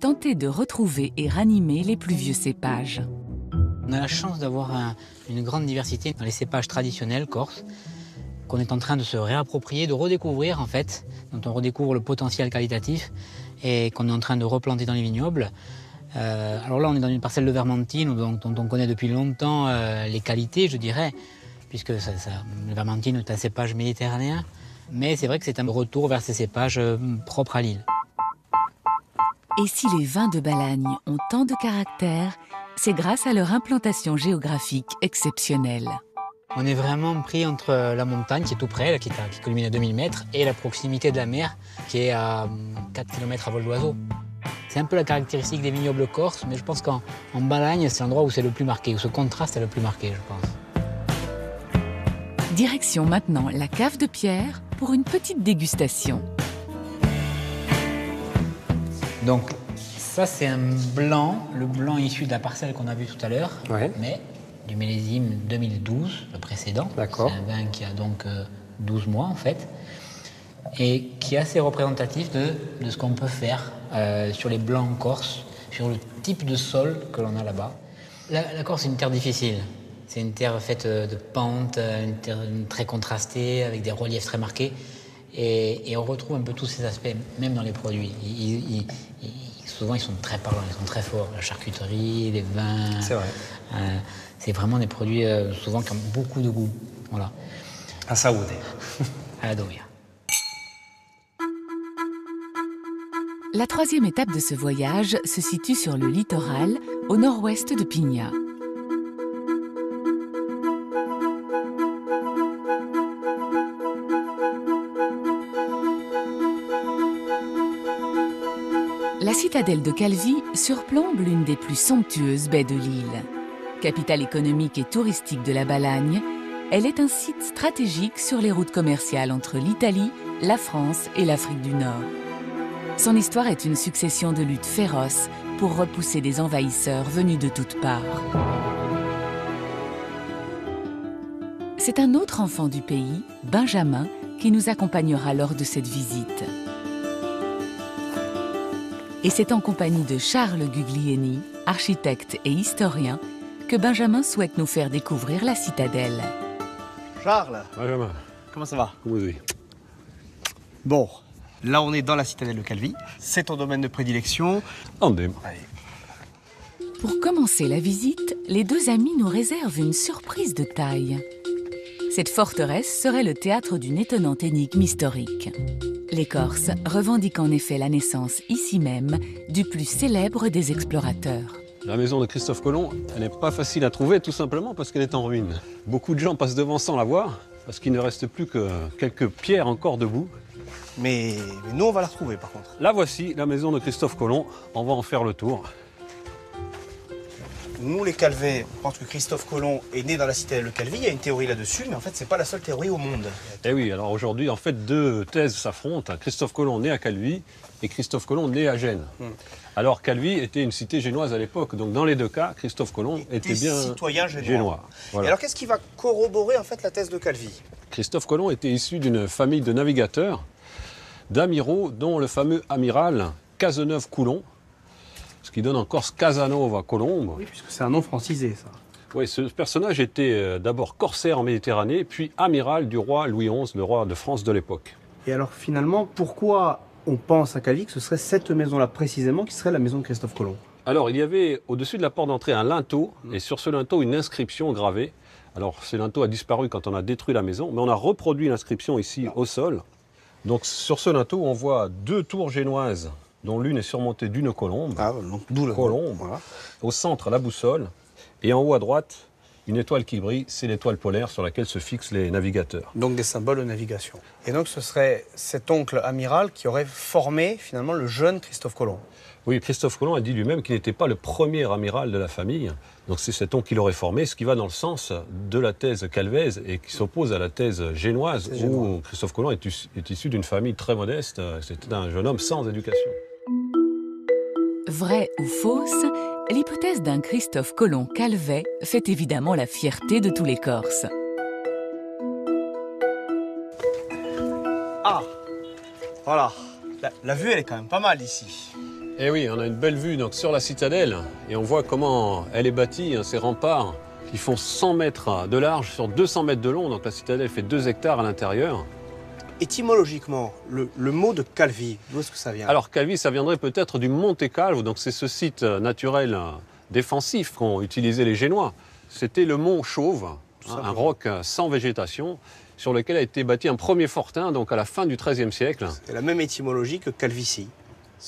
tenter de retrouver et ranimer les plus vieux cépages. On a la chance d'avoir une grande diversité dans les cépages traditionnels corses, qu'on est en train de se réapproprier, de redécouvrir en fait, dont on redécouvre le potentiel qualitatif et qu'on est en train de replanter dans les vignobles. Alors là, on est dans une parcelle de Vermentine dont on connaît depuis longtemps les qualités, je dirais, puisque le Vermentine est un cépage méditerranéen. Mais c'est vrai que c'est un retour vers ces cépages propres à l'île. Et si les vins de Balagne ont tant de caractère, c'est grâce à leur implantation géographique exceptionnelle. On est vraiment pris entre la montagne, qui est tout près, qui culmine à 2000 mètres, et la proximité de la mer, qui est à 4 km à vol d'oiseau. C'est un peu la caractéristique des vignobles corses, mais je pense qu'en Balagne, c'est l'endroit où c'est le plus marqué, où ce contraste est le plus marqué, je pense. Direction maintenant la cave de Pierre pour une petite dégustation. Donc, ça c'est un blanc, le blanc issu de la parcelle qu'on a vue tout à l'heure, Ouais. mais du millésime 2012, le précédent. D'accord. C'est un vin qui a donc 12 mois en fait, et qui est assez représentatif de ce qu'on peut faire sur les blancs corses, sur le type de sol que l'on a là-bas. La Corse est une terre difficile. C'est une terre faite de pentes, une terre très contrastée, avec des reliefs très marqués. Et on retrouve un peu tous ces aspects, même dans les produits. Souvent, ils sont très parlants, ils sont très forts. La charcuterie, les vins. C'est vrai. C'est vraiment des produits souvent qui ont beaucoup de goût. Voilà. À saouder. À adorer. La troisième étape de ce voyage se situe sur le littoral, au nord-ouest de Pigna. La citadelle de Calvi surplombe l'une des plus somptueuses baies de l'île. Capitale économique et touristique de la Balagne, elle est un site stratégique sur les routes commerciales entre l'Italie, la France et l'Afrique du Nord. Son histoire est une succession de luttes féroces pour repousser des envahisseurs venus de toutes parts. C'est un autre enfant du pays, Benjamin, qui nous accompagnera lors de cette visite. Et c'est en compagnie de Charles Guglielmi, architecte et historien, que Benjamin souhaite nous faire découvrir la citadelle. Charles, Benjamin, comment ça va? comment vous Bon, là on est dans la citadelle de Calvi. C'est ton domaine de prédilection. Andem. Allez. Pour commencer la visite, les deux amis nous réservent une surprise de taille. Cette forteresse serait le théâtre d'une étonnante énigme historique. Les Corses revendiquent en effet la naissance ici même du plus célèbre des explorateurs. La maison de Christophe Colomb, elle n'est pas facile à trouver tout simplement parce qu'elle est en ruine. Beaucoup de gens passent devant sans la voir parce qu'il ne reste plus que quelques pierres encore debout. Mais nous on va la retrouver par contre. La voici, la maison de Christophe Colomb. On va en faire le tour. Nous les Calvais, on pense que Christophe Colomb est né dans la citadelle de Calvi. Il y a une théorie là-dessus, mais en fait c'est pas la seule théorie au monde. Eh oui, alors aujourd'hui, en fait, deux thèses s'affrontent. Christophe Colomb né à Calvi et Christophe Colomb né à Gênes. Alors Calvi était une cité génoise à l'époque, donc dans les deux cas, Christophe Colomb était bien citoyen génois. Voilà. Et alors qu'est-ce qui va corroborer en fait la thèse de Calvi? Christophe Colomb était issu d'une famille de navigateurs, d'amiraux, dont le fameux amiral Cazeneuve-Coulon, ce qui donne en Corse Casanova Colombe. Oui, puisque c'est un nom francisé ça. Oui, ce personnage était d'abord corsaire en Méditerranée, puis amiral du roi Louis XI, le roi de France de l'époque. Et alors finalement, pourquoi on pense à Calvi que ce serait cette maison-là précisément qui serait la maison de Christophe Colomb? Alors, il y avait au-dessus de la porte d'entrée un linteau, et sur ce linteau, une inscription gravée. Alors, ce linteau a disparu quand on a détruit la maison, mais on a reproduit l'inscription ici au sol. Donc, sur ce linteau, on voit deux tours génoises, dont l'une est surmontée d'une colombe. Ah, donc d'où le Colombe. Voilà. Au centre, la boussole. Et en haut à droite, une étoile qui brille, c'est l'étoile polaire sur laquelle se fixent les navigateurs. Donc des symboles de navigation. Et donc ce serait cet oncle amiral qui aurait formé finalement le jeune Christophe Colomb. Oui, Christophe Colomb a dit lui-même qu'il n'était pas le premier amiral de la famille. Donc c'est cet oncle qui l'aurait formé, ce qui va dans le sens de la thèse calvaise et qui s'oppose à la thèse génoise, où Christophe Colomb est issu d'une famille très modeste. C'était un jeune homme sans éducation. Vraie ou fausse, l'hypothèse d'un Christophe Colomb calvet fait évidemment la fierté de tous les Corses. Ah, voilà. La vue, elle est quand même pas mal ici. Et oui, on a une belle vue donc, sur la citadelle et on voit comment elle est bâtie, hein, ces remparts qui font 100 mètres de large sur 200 mètres de long. Donc la citadelle fait 2 hectares à l'intérieur. Étymologiquement, le mot de Calvi, d'où est-ce que ça vient? Alors Calvi, ça viendrait peut-être du Monte Calvo, donc c'est ce site naturel défensif qu'ont utilisé les Génois. C'était le mont Chauve, hein, un roc sans végétation, sur lequel a été bâti un premier fortin donc à la fin du XIIIe siècle. C'est la même étymologie que Calvitie.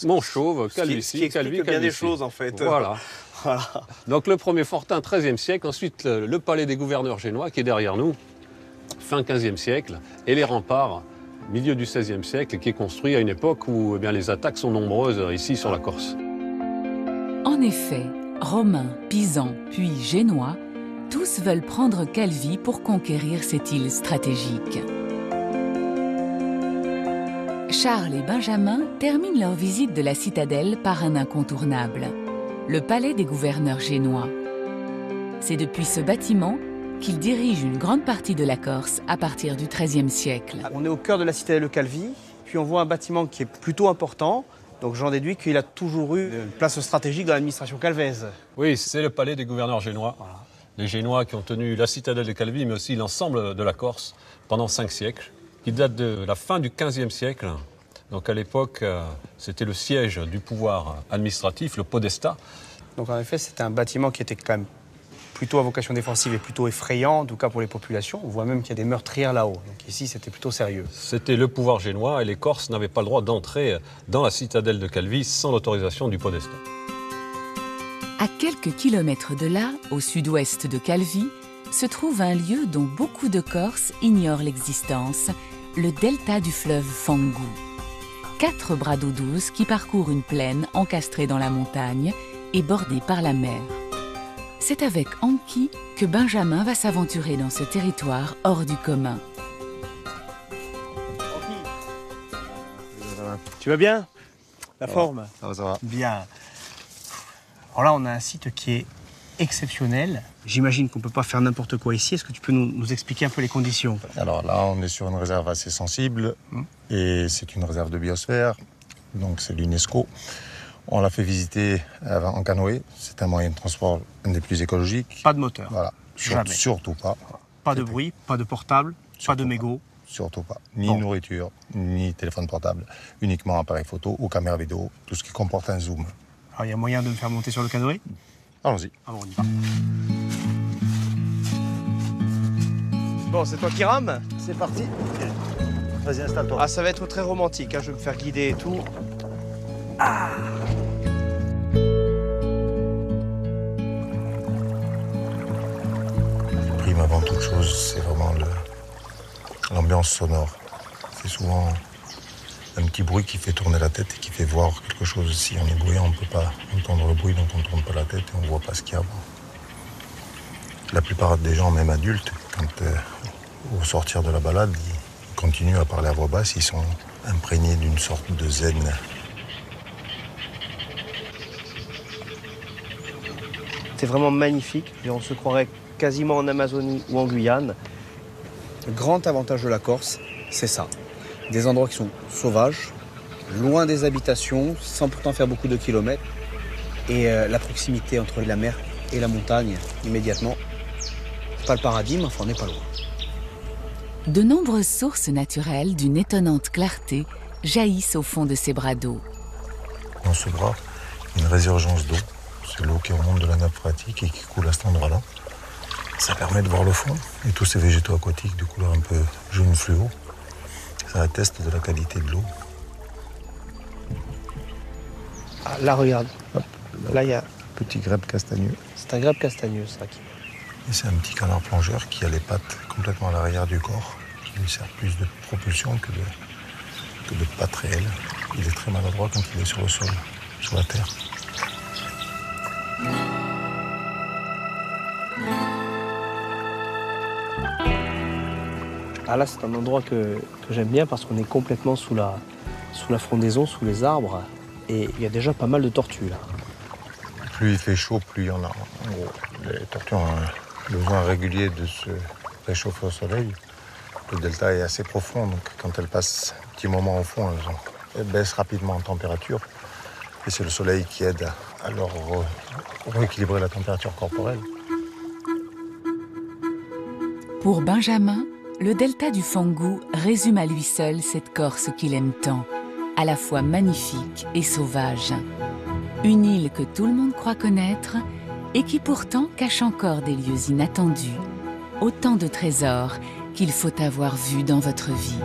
Mont Chauve, Calvitie, qui explique bien des choses en fait. Voilà. Voilà. Donc le premier fortin, XIIIe siècle, ensuite le palais des gouverneurs génois qui est derrière nous, fin XVe siècle, et les remparts, milieu du XVIe siècle, qui est construit à une époque où eh bien, les attaques sont nombreuses ici sur la Corse. En effet, Romains, Pisans, puis Génois, tous veulent prendre Calvi pour conquérir cette île stratégique. Charles et Benjamin terminent leur visite de la citadelle par un incontournable, le palais des gouverneurs génois. C'est depuis ce bâtiment qu'ils dirigent une grande partie de la Corse à partir du XIIIe siècle. On est au cœur de la citadelle de Calvi, puis on voit un bâtiment qui est plutôt important. Donc j'en déduis qu'il a toujours eu une place stratégique dans l'administration calvaise. Oui, c'est le palais des gouverneurs génois. Voilà. Les Génois qui ont tenu la citadelle de Calvi, mais aussi l'ensemble de la Corse pendant 5 siècles, qui date de la fin du XVe siècle. Donc à l'époque, c'était le siège du pouvoir administratif, le podestat. Donc en effet, c'était un bâtiment qui était quand même plutôt à vocation défensive et plutôt effrayant, en tout cas pour les populations. On voit même qu'il y a des meurtrières là-haut. Donc ici, c'était plutôt sérieux. C'était le pouvoir génois et les Corses n'avaient pas le droit d'entrer dans la citadelle de Calvi sans l'autorisation du podestat. À quelques kilomètres de là, au sud-ouest de Calvi, se trouve un lieu dont beaucoup de Corses ignorent l'existence, le delta du fleuve Fangou. 4 bras d'eau douce qui parcourent une plaine encastrée dans la montagne et bordée par la mer. C'est avec Anki que Benjamin va s'aventurer dans ce territoire hors du commun. Tu vas bien? La forme? Ça va. Bien. Alors là, on a un site qui est exceptionnel. J'imagine qu'on ne peut pas faire n'importe quoi ici. Est-ce que tu peux nous expliquer un peu les conditions? Alors là, on est sur une réserve assez sensible et c'est une réserve de biosphère, donc c'est l'UNESCO. On l'a fait visiter en canoë. C'est un moyen de transport un des plus écologiques. Pas de moteur. Voilà. Jamais. Surtout pas. Pas de bruit, pas de portable, pas de mégots. Surtout pas. Ni nourriture, ni téléphone portable. Uniquement appareil photo ou caméra vidéo, tout ce qui comporte un zoom. Alors il y a moyen de me faire monter sur le canoë? Allons-y. Alors on y va. Bon, c'est toi qui rames? C'est parti. Vas-y, installe-toi. Ah, ça va être très romantique, hein. Je vais me faire guider et tout. Le prime avant toute chose, c'est vraiment l'ambiance sonore. C'est souvent un petit bruit qui fait tourner la tête et qui fait voir quelque chose. Si on est bruyant, on ne peut pas entendre le bruit, donc on ne tourne pas la tête et on ne voit pas ce qu'il y a. La plupart des gens, même adultes, au sortir de la balade, ils continuent à parler à voix basse, ils sont imprégnés d'une sorte de zen. C'est vraiment magnifique. Et on se croirait quasiment en Amazonie ou en Guyane. Le grand avantage de la Corse, c'est ça. Des endroits qui sont sauvages, loin des habitations, sans pourtant faire beaucoup de kilomètres. Et la proximité entre la mer et la montagne, immédiatement. Pas le paradis, mais enfin, on n'est pas loin. De nombreuses sources naturelles d'une étonnante clarté jaillissent au fond de ces bras d'eau. Dans ce bras, il y a une résurgence d'eau. C'est l'eau qui remonte de la nappe phréatique et qui coule à cet endroit-là. Ça permet de voir le fond et tous ces végétaux aquatiques de couleur un peu jaune fluo. Ça atteste de la qualité de l'eau. Ah, là, regarde. Hop, Là, il y a... Petit grèbe castagneux. C'est un grèbe castagneux, ça. Et c'est un petit canard plongeur qui a les pattes complètement à l'arrière du corps, qui lui sert plus de propulsion que de pattes réelles. Il est très maladroit quand il est sur le sol, sur la terre. Ah là, c'est un endroit que j'aime bien parce qu'on est complètement sous la frondaison, sous les arbres. Et il y a déjà pas mal de tortues, là. Plus il fait chaud, plus il y en a. En gros, les tortues ont un besoin régulier de se réchauffer au soleil. Le delta est assez profond, donc quand elles passent un petit moment au fond, elles baissent rapidement en température. Et c'est le soleil qui aide à leur rééquilibrer la température corporelle. Pour Benjamin, le delta du Fangou résume à lui seul cette Corse qu'il aime tant, à la fois magnifique et sauvage. Une île que tout le monde croit connaître et qui pourtant cache encore des lieux inattendus. Autant de trésors qu'il faut avoir vus dans votre vie.